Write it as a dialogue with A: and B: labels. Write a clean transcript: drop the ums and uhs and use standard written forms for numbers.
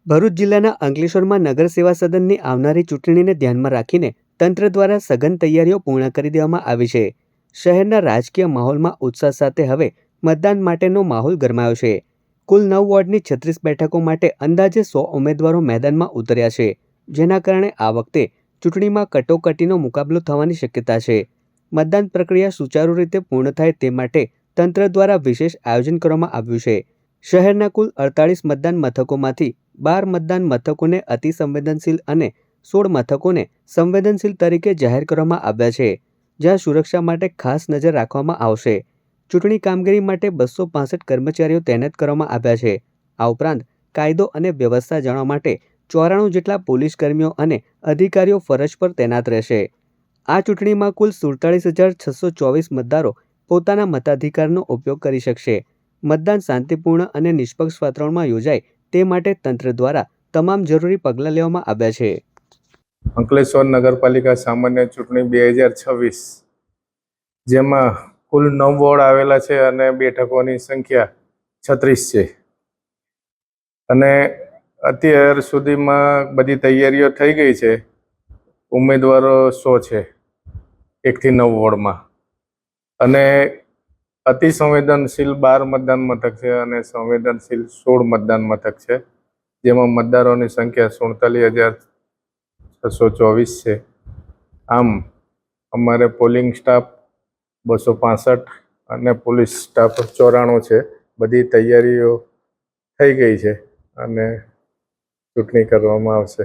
A: ભરૂચ જિલ્લાના અંકલેશ્વરમાં નગર સેવા સદનની આવનારી ચૂંટણીને ધ્યાનમાં રાખીને તંત્ર દ્વારા સઘન તૈયારીઓ પૂર્ણ કરી દેવામાં આવી છે. શહેરના રાજકીય માહોલમાં ઉત્સાહ સાથે હવે મતદાન માટેનો માહોલ ગરમાયો છે. કુલ 9 વોર્ડની 36 બેઠકો માટે અંદાજે 100 ઉમેદવારો મેદાનમાં ઉતર્યા છે, જેના કારણે આ વખતે ચૂંટણીમાં કટોકટીનો મુકાબલો થવાની શક્યતા છે. મતદાન પ્રક્રિયા સુચારુ રીતે પૂર્ણ થાય તે માટે તંત્ર દ્વારા વિશેષ આયોજન કરવામાં આવ્યું છે. શહેરના કુલ 48 મતદાન મથકોમાંથી 12 મતદાન મથકોને અતિ સંવેદનશીલ અને 16 મથકોને સંવેદનશીલ તરીકે જાહેર કરવામાં આવ્યા છે, જ્યાં સુરક્ષા માટે ખાસ નજર રાખવામાં આવશે. ચૂંટણી કામગીરી માટે 265 કર્મચારીઓ તૈનાત કરવામાં આવ્યા છે. આ ઉપરાંત કાયદો અને વ્યવસ્થા જાળવવા માટે 94 જેટલા પોલીસ કર્મીઓ અને અધિકારીઓ ફરજ પર તૈનાત રહેશે. આ ચૂંટણીમાં કુલ 47,624 મતદારો પોતાના મતાધિકારનો ઉપયોગ કરી શકશે. મતદાન શાંતિપૂર્ણ અને નિષ્પક્ષ વાતાવરણમાં યોજાય તે માટે તંત્ર દ્વારા તમામ જરૂરી પગલાં લેવામાં આવ્યા છે.
B: અંકલેશ્વર નગરપાલિકા સામાન્ય ચૂંટણી 2026, જેમાં કુલ 9 વોર્ડ આવેલા છે અને બેઠકોની સંખ્યા 36 છે. અને અત્યાર સુધીમાં બધી તૈયારીઓ થઈ ગઈ છે. ઉમેદવારો 100 છે 1 થી 9 વોર્ડમાં, અને અતિ સંવેદનશીલ 12 મતદાન મથક છે અને સંવેદનશીલ 16 મતદાન મથક છે, જેમાં મતદારોની સંખ્યા 47,624 છે. આમ અમારે પોલિંગ સ્ટાફ 265 અને પોલીસ સ્ટાફ 94 છે. બધી તૈયારીઓ થઈ ગઈ છે અને ચૂંટણી કરવામાં આવશે.